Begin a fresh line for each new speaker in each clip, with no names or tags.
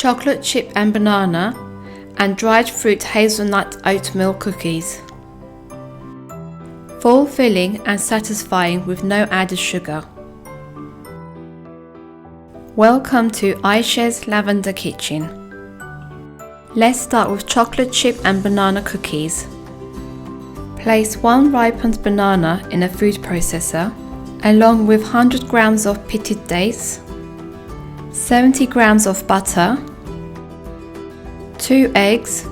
chocolate chip and banana, and dried fruit hazelnut oatmeal cookies. Full filling and satisfying with no added sugar. Welcome to Ayşe's Lavender Kitchen. Let's start with chocolate chip and banana cookies. Place 1 ripened banana in a food processor along with 100 grams of pitted dates, 70 grams of butter, 2 eggs,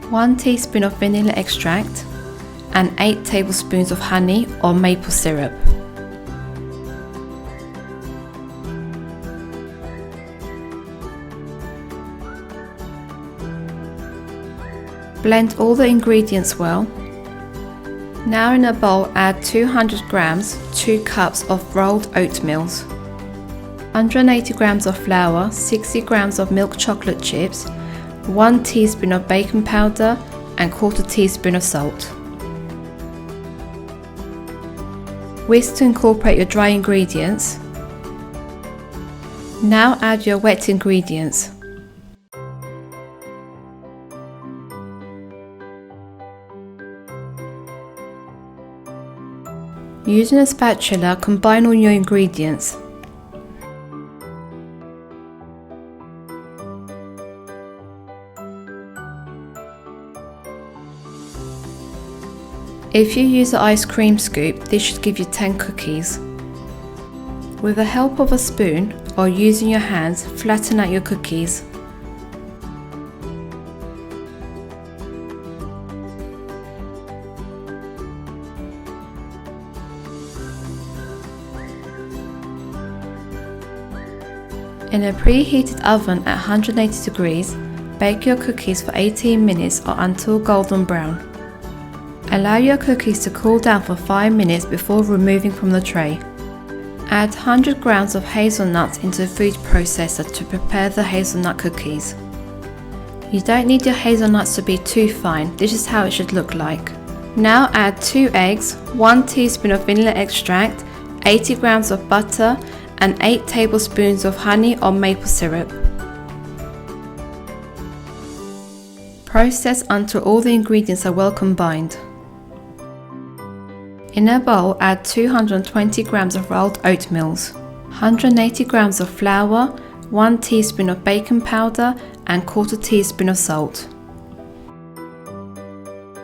1 teaspoon of vanilla extract, and 8 tablespoons of honey or maple syrup. Blend all the ingredients well. Now in a bowl add 200 grams, 2 cups of rolled oatmeals, 180 grams of flour, 60 grams of milk chocolate chips, 1 teaspoon of baking powder and 1/4 teaspoon of salt. Whisk to incorporate your dry ingredients. Now add your wet ingredients. Using a spatula, combine all your ingredients. If you use an ice cream scoop, this should give you 10 cookies. With the help of a spoon or using your hands, flatten out your cookies. In a preheated oven at 180 degrees, bake your cookies for 18 minutes or until golden brown. Allow your cookies to cool down for 5 minutes before removing from the tray. Add 100 grams of hazelnuts into the food processor to prepare the hazelnut cookies. You don't need your hazelnuts to be too fine, this is how it should look like. Now add 2 eggs, 1 teaspoon of vanilla extract, 80 grams of butter, and 8 tablespoons of honey or maple syrup. Process until all the ingredients are well combined. In a bowl, add 220 grams of rolled oatmeals, 180 grams of flour, 1 teaspoon of baking powder, and 1/4 teaspoon of salt.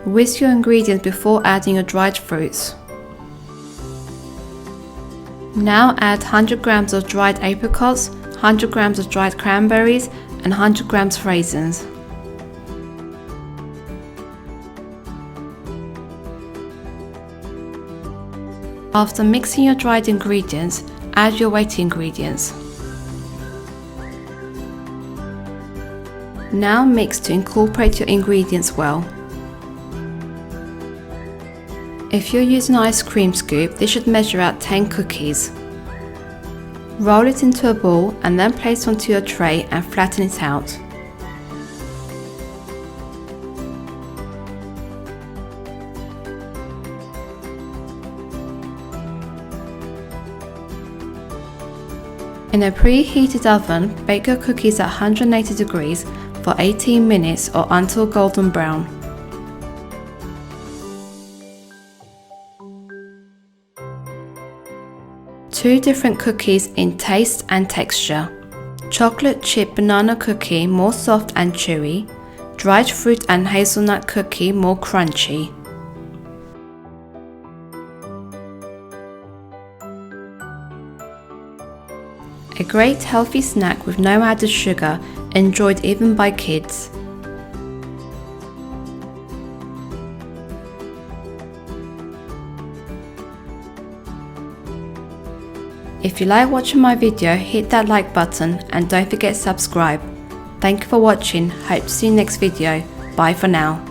Whisk your ingredients before adding your dried fruits. Now add 100 grams of dried apricots, 100 grams of dried cranberries, and 100 grams of raisins. After mixing your dried ingredients, add your wet ingredients. Now mix to incorporate your ingredients well. If you're using an ice cream scoop, this should measure out 10 cookies. Roll it into a ball and then place onto your tray and flatten it out. In a preheated oven, bake your cookies at 180 degrees for 18 minutes or until golden brown. Two different cookies in taste and texture. Chocolate chip banana cookie more soft and chewy, dried fruit and hazelnut cookie more crunchy. A great healthy snack with no added sugar, enjoyed even by kids. If you like watching my video, hit that like button and don't forget to subscribe. Thank you for watching, hope to see you next video. Bye for now.